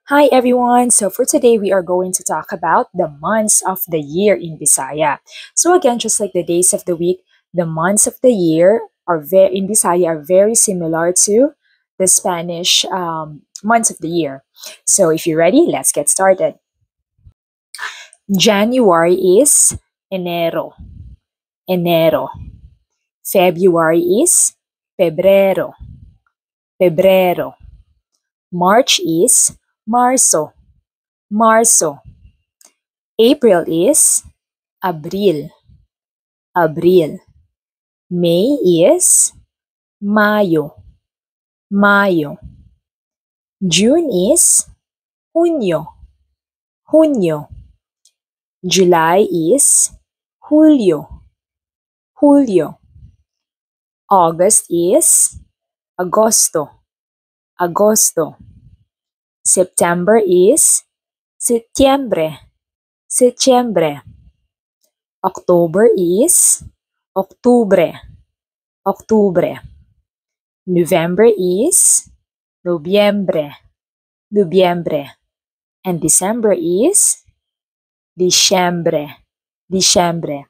Hi everyone! So for today, we are going to talk about the months of the year in Bisaya. So again, just like the days of the week, the months of the year in Bisaya are very similar to the Spanish months of the year. So if you're ready, let's get started. January is enero, enero. February is febrero, febrero. March is marzo, marzo. April is abril, abril. May is mayo, mayo. June is junio, junio. July is julio, julio. August is agosto, agosto. September is septiembre, septiembre. October is octubre, octubre. November is noviembre, noviembre. And December is diciembre, diciembre.